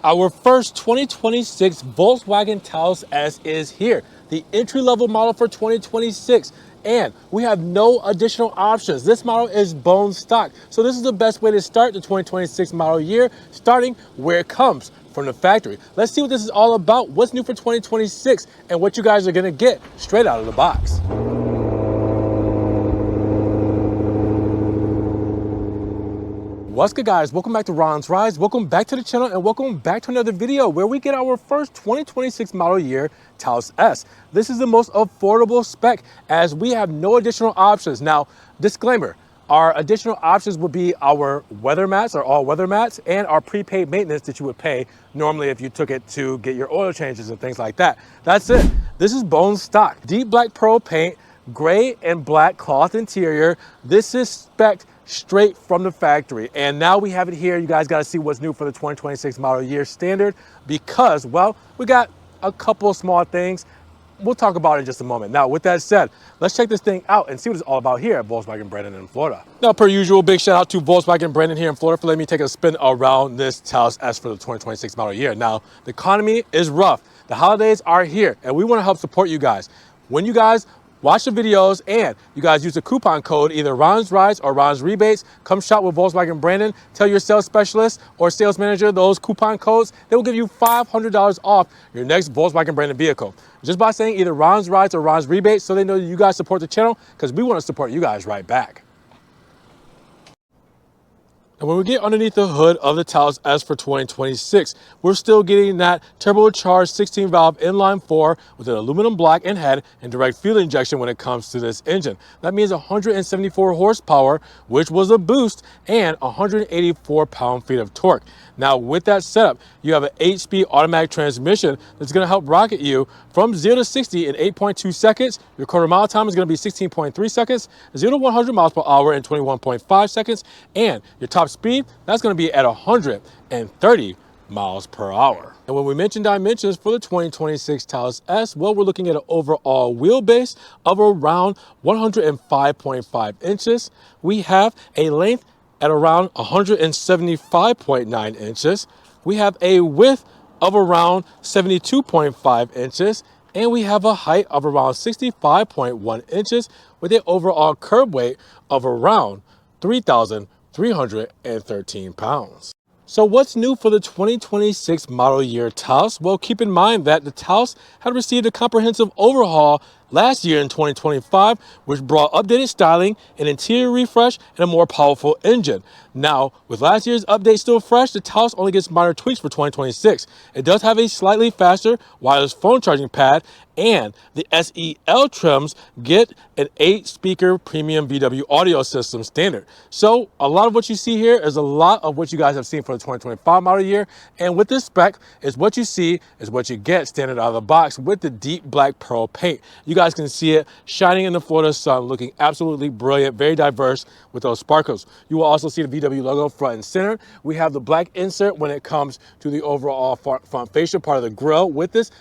Our first 2026 Volkswagen Taos S is here, the entry-level model for 2026. And we have no additional options. This model is bone stock. So this is the best way to start the 2026 model year, starting where it comes from the factory. Let's see what this is all about, what's new for 2026, and what you guys are gonna get straight out of the box. What's good, guys? Welcome back to Ron's Rides. Welcome back to the channel and welcome back to another video where we get our first 2026 model year Taos S. This is the most affordable spec as we have no additional options. Now, disclaimer, our additional options would be our weather mats, or all weather mats, and our prepaid maintenance that you would pay normally if you took it to get your oil changes and things like that. That's it. This is bone stock. Deep black pearl paint, gray and black cloth interior. This is spec straight from the factory. And now we have it here. You guys got to see what's new for the 2026 model year standard because, well, we got a couple small things. We'll talk about it in just a moment. Now, with that said, let's check this thing out and see what it's all about here at Volkswagen Brandon in Florida. Now, per usual, big shout out to Volkswagen Brandon here in Florida for letting me take a spin around this Taos S for the 2026 model year. Now, the economy is rough. The holidays are here and we want to help support you guys. When you guys watch the videos and you guys use the coupon code, either Ron's Rides or Ron's Rebates, come shop with Volkswagen Brandon, tell your sales specialist or sales manager those coupon codes, they will give you $500 off your next Volkswagen Brandon vehicle. Just by saying either Ron's Rides or Ron's Rebates so they know that you guys support the channel because we want to support you guys right back. And when we get underneath the hood of the Taos S for 2026, we're still getting that turbocharged 16-valve inline-4 with an aluminum block and head and direct fuel injection when it comes to this engine. That means 174 horsepower, which was a boost, and 184 pound-feet of torque. Now, with that setup, you have an 8-speed automatic transmission that's going to help rocket you from 0 to 60 in 8.2 seconds. Your quarter mile time is going to be 16.3 seconds, 0 to 100 miles per hour in 21.5 seconds, and your top speed, that's going to be at 130 miles per hour. And when we mention dimensions for the 2026 Taos S, well, we're looking at an overall wheelbase of around 105.5 inches. We have a length at around 175.9 inches. We have a width of around 72.5 inches. And we have a height of around 65.1 inches with an overall curb weight of around 3,313 pounds. So what's new for the 2026 model year Taos? Well, keep in mind that the Taos had received a comprehensive overhaul last year in 2025, which brought updated styling, an interior refresh, and a more powerful engine. Now, with last year's update still fresh, the Taos only gets minor tweaks for 2026. It does have a slightly faster wireless phone charging pad, and the SEL trims get an 8-speaker premium VW audio system standard. So a lot of what you see here is a lot of what you guys have seen for the 2025 model year. And with this spec, is what you see is what you get standard out of the box with the deep black pearl paint. You guys can see it shining in the Florida sun, looking absolutely brilliant, very diverse with those sparkles. You will also see the VW logo front and center. We have the black insert when it comes to the overall front fascia part of the grille with this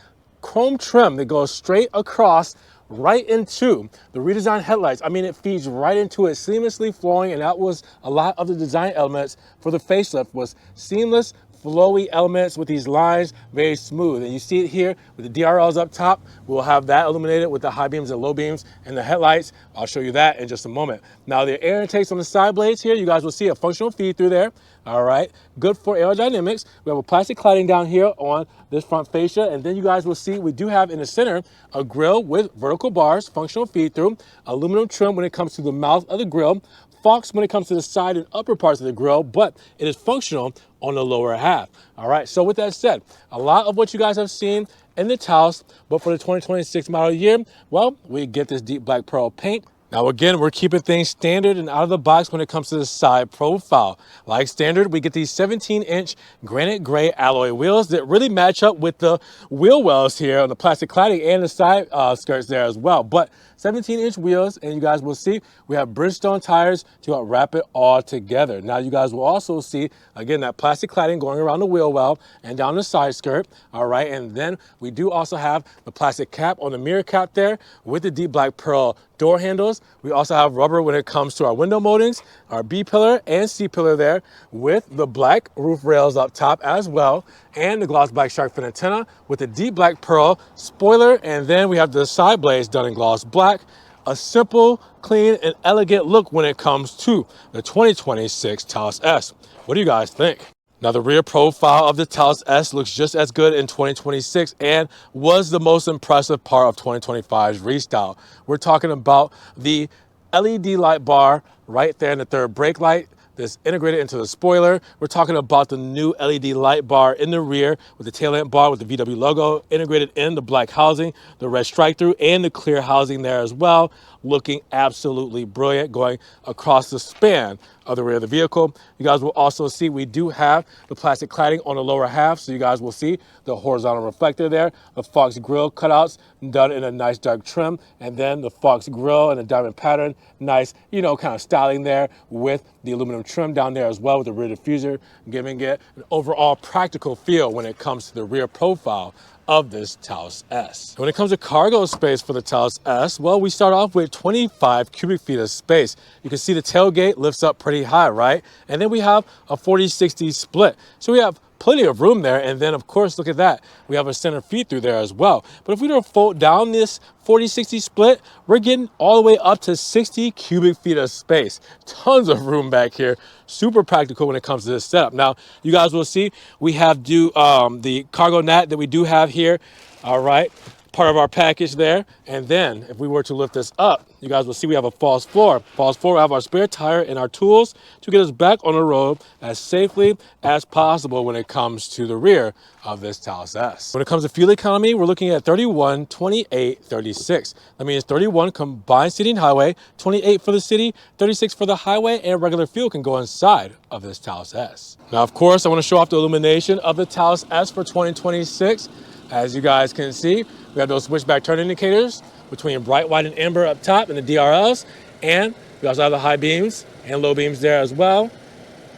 chrome trim that goes straight across right into the redesigned headlights. I mean, it feeds right into it, seamlessly flowing, and that was a lot of the design elements for the facelift was seamless, flowy elements with these lines, very smooth. And you see it here with the DRLs up top. We'll have that illuminated with the high beams and low beams and the headlights. I'll show you that in just a moment. Now, the air intakes on the side blades here, you guys will see a functional feed through there. All right, good for aerodynamics. We have a plastic cladding down here on this front fascia, and then you guys will see we do have in the center a grille with vertical bars, functional feed through, aluminum trim when it comes to the mouth of the grille, Fox when it comes to the side and upper parts of the grille, but it is functional on the lower half. All right, so with that said, a lot of what you guys have seen in the Taos, but for the 2026 model year, well, we get this deep black pearl paint. Now, again, we're keeping things standard and out of the box when it comes to the side profile. Like standard, we get these 17-inch granite gray alloy wheels that really match up with the wheel wells here on the plastic cladding and the side skirts there as well. But 17-inch wheels, and you guys will see we have Bridgestone tires to wrap it all together. Now, you guys will also see, again, that plastic cladding going around the wheel well and down the side skirt. All right, and then we do also have the plastic cap on the mirror cap there with the deep black pearl door handles. We also have rubber when it comes to our window moldings, our B-pillar and C-pillar there with the black roof rails up top as well, and the gloss black shark fin antenna with the deep black pearl spoiler, and then we have the side blades done in gloss black. A simple, clean, and elegant look when it comes to the 2026 Taos S. What do you guys think? Now, the rear profile of the Taos S looks just as good in 2026 and was the most impressive part of 2025's Restyle. We're talking about the LED light bar right there in the third brake light that's integrated into the spoiler. We're talking about the new LED light bar in the rear with the tail lamp bar with the VW logo integrated in the black housing, the red strike through, and the clear housing there as well. Looking absolutely brilliant going across the span of the rear of the vehicle. You guys will also see we do have the plastic cladding on the lower half, so you guys will see the horizontal reflector there, the Fox grille cutouts done in a nice dark trim, and then the Fox grille in a diamond pattern, nice, kind of styling there with the aluminum trim down there as well with the rear diffuser, giving it an overall practical feel when it comes to the rear profile of this Taos S. When it comes to cargo space for the Taos S, well, we start off with 25 cubic feet of space. You can see the tailgate lifts up pretty high, right? And then we have a 40-60 split. So we have plenty of room there. And then, of course, look at that. We have a center feed through there as well. But if we were to fold down this 40-60 split, we're getting all the way up to 60 cubic feet of space. Tons of room back here. Super practical when it comes to this setup. Now, you guys will see we have the cargo mat that we do have here. All right. Part of our package there. And then if we were to lift this up, you guys will see we have a false floor. False floor, we have our spare tire and our tools to get us back on the road as safely as possible when it comes to the rear of this Taos S. When it comes to fuel economy, we're looking at 31, 28, 36. That means 31 combined city and highway, 28 for the city, 36 for the highway, and regular fuel can go inside of this Taos S. Now, of course, I want to show off the illumination of the Taos S for 2026. As you guys can see, we have those switchback turn indicators between bright white and amber up top in the DRLs, and we also have the high beams and low beams there as well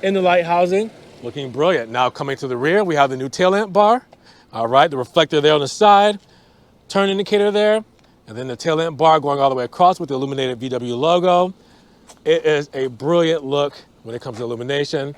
in the light housing, looking brilliant. Now coming to the rear, we have the new tail lamp bar. All right, the reflector there on the side, turn indicator there, and then the tail lamp bar going all the way across with the illuminated VW logo. It is a brilliant look when it comes to illumination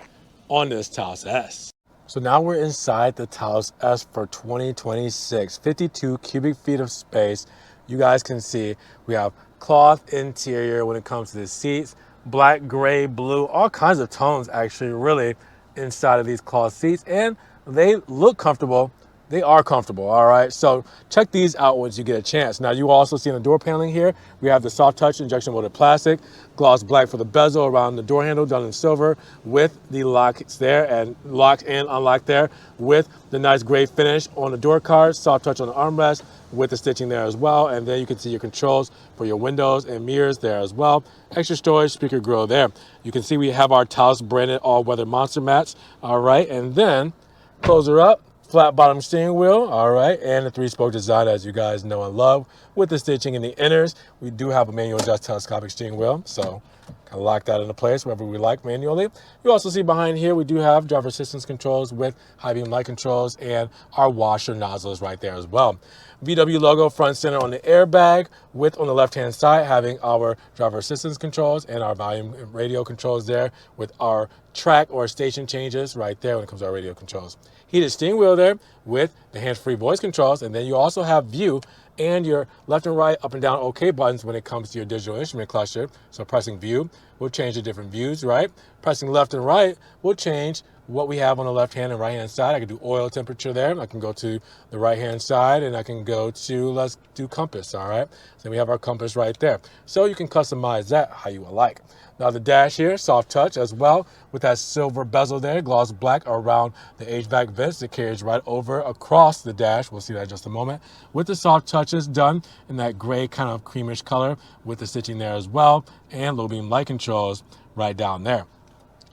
on this Taos S. So now we're inside the Taos S for 2026, 52 cubic feet of space. You guys can see we have cloth interior when it comes to the seats, black, gray, blue, all kinds of tones actually really inside of these cloth seats, and they look comfortable. They are comfortable, all right? So check these out once you get a chance. Now, you also see in the door paneling here, we have the soft touch injection molded plastic, gloss black for the bezel around the door handle done in silver with the locks there and locked and unlocked there with the nice gray finish on the door cards, soft touch on the armrest with the stitching there as well. And then you can see your controls for your windows and mirrors there as well. Extra storage speaker grill there. You can see we have our Taos branded all-weather monster mats, all right? And then close her up. Flat bottom steering wheel, all right, and the 3-spoke design, as you guys know and love, with the stitching in the inners. We do have a manual adjust telescopic steering wheel, so kind of lock that into place wherever we like manually. You also see behind here we do have driver assistance controls with high beam light controls and our washer nozzles right there as well. VW logo front center on the airbag with on the left hand side having our driver assistance controls and our volume radio controls there with our track or station changes right there when it comes to our radio controls. Heated steering wheel there with the hands-free voice controls, and then you also have view and your left and right, up and down OK buttons when it comes to your digital instrument cluster. So pressing view will change the different views, right? Pressing left and right will change what we have on the left hand and right hand side. I can do oil temperature there. I can go to the right hand side and I can go to, let's do compass, all right? So we have our compass right there. So you can customize that how you would like. Now the dash here, soft touch as well with that silver bezel there, gloss black around the HVAC vents that carries right over across the dash. We'll see that in just a moment. With the soft touches done in that gray kind of creamish color with the stitching there as well and low beam light controls right down there.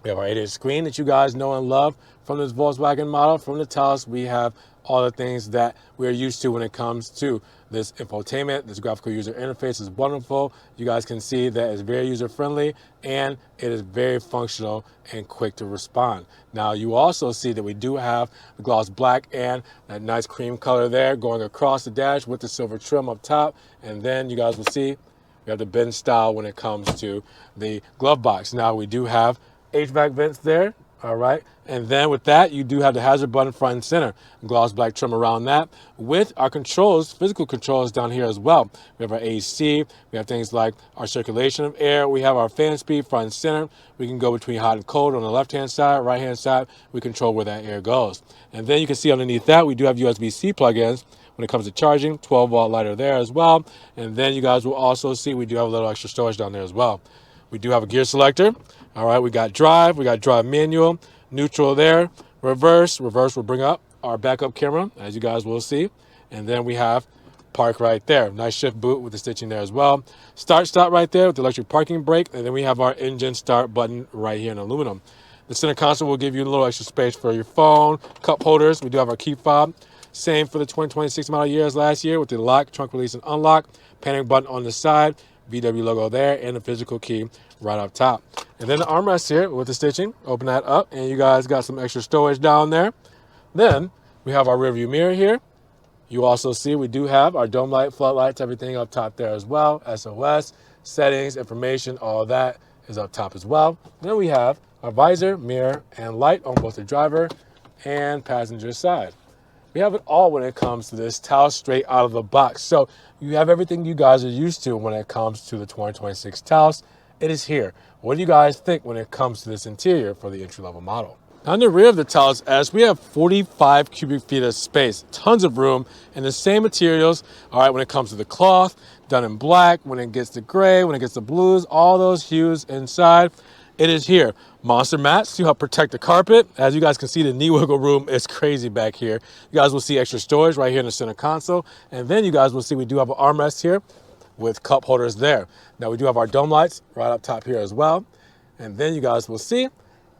We have our 8-inch screen that you guys know and love from this Volkswagen model. From the Taos, we have all the things that we're used to when it comes to this infotainment. This graphical user interface is wonderful. You guys can see that it's very user-friendly and it is very functional and quick to respond. Now, you also see that we do have the gloss black and that nice cream color there going across the dash with the silver trim up top. And then you guys will see we We have the bin style when it comes to the glove box. Now we do have HVAC vents there, all right? And then with that, you do have the hazard button front and center, gloss black trim around that, with our controls, physical controls down here as well. We have our AC, we have things like our circulation of air, we have our fan speed front and center. We can go between hot and cold on the left-hand side, right-hand side, we control where that air goes. And then you can see underneath that, we do have USB-C plug-ins when it comes to charging, 12-volt lighter there as well. And then you guys will also see we do have a little extra storage down there as well. We do have a gear selector. All right, we got drive manual, neutral there, reverse will bring up our backup camera, as you guys will see. And then we have park right there. Nice shift boot with the stitching there as well. Start stop right there with the electric parking brake. And then we have our engine start button right here in aluminum. The center console will give you a little extra space for your phone, cup holders. We do have our key fob. Same for the 2026 model year as last year with the lock, trunk release, and unlock. Panic button on the side, VW logo there, and the physical key right up top. And then the armrest here with the stitching. Open that up, and you guys got some extra storage down there. Then we have our rear view mirror here. You also see we do have our dome light, floodlights, everything up top there as well. SOS, settings, information, all that is up top as well. Then we have our visor, mirror, and light on both the driver and passenger side. We have it all when it comes to this Taos straight out of the box. So you have everything you guys are used to when it comes to the 2026 Taos. It is here. What do you guys think when it comes to this interior for the entry-level model? On the rear of the Taos S, we have 45 cubic feet of space, tons of room, and the same materials. All right, when it comes to the cloth, done in black, when it gets to gray, when it gets to blues, all those hues inside, it is here. Monster mats to help protect the carpet. As you guys can see, the knee wiggle room is crazy back here. You guys will see extra storage right here in the center console. And then you guys will see we do have an armrest here with cup holders there. Now we do have our dome lights right up top here as well. And then you guys will see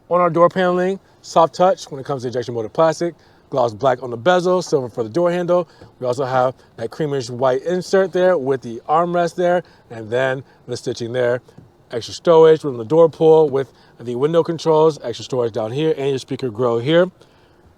on our door paneling, soft touch when it comes to injection molded plastic, gloss black on the bezel, silver for the door handle. We also have that creamish white insert there with the armrest there, and then the stitching there. Extra storage from the door pull with the window controls, extra storage down here, and your speaker grill here,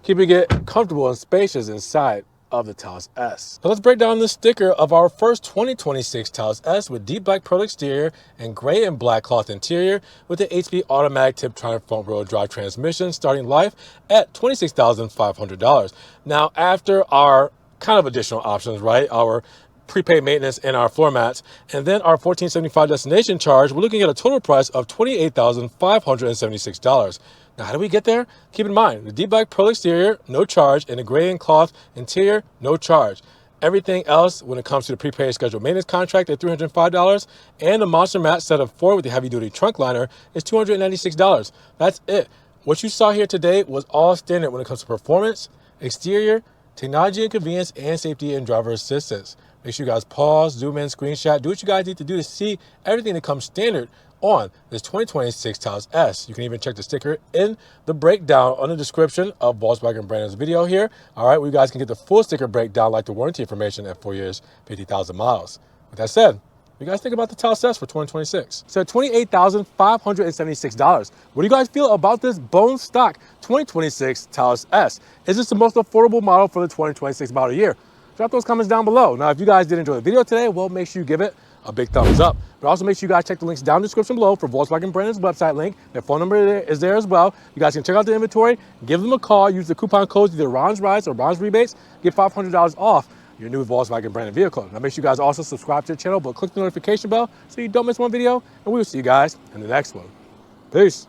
keeping it comfortable and spacious inside of the Taos S. So let's break down the sticker of our first 2026 Taos S with deep black pearl exterior and gray and black cloth interior with the 8-speed automatic tip Triumph front wheel drive transmission, starting life at $26,500. Now, after our kind of additional options, right, our prepaid maintenance and our floor mats, and then our $1,475 destination charge, we're looking at a total price of $28,576. Now, how do we get there? Keep in mind, the deep black pearl exterior, no charge, and the gray and cloth interior, no charge. Everything else, when it comes to the prepaid scheduled maintenance contract at $305, and the monster mat set of 4 with the heavy-duty trunk liner is $296. That's it. What you saw here today was all standard when it comes to performance, exterior, technology and convenience, and safety and driver assistance. Make sure you guys pause, zoom in, screenshot, do what you guys need to do to see everything that comes standard on this 2026 Taos S. You can even check the sticker in the breakdown on the description of Volkswagen Brandon's video here. All right, you guys can get the full sticker breakdown like the warranty information at 4 years, 50,000 miles. With that said, what do you guys think about the Taos S for 2026? So $28,576. What do you guys feel about this bone stock 2026 Taos S? Is this the most affordable model for the 2026 model year? Drop those comments down below. Now, if you guys did enjoy the video today, well, make sure you give it a big thumbs up. But also make sure you guys check the links down in the description below for Volkswagen Brandon's website link. Their phone number is there as well. You guys can check out the inventory, give them a call, use the coupon codes, either Ron's Rides or Ron's Rebates, get $500 off your new Volkswagen Brandon vehicle. Now, make sure you guys also subscribe to the channel, but click the notification bell so you don't miss one video, and we will see you guys in the next one. Peace.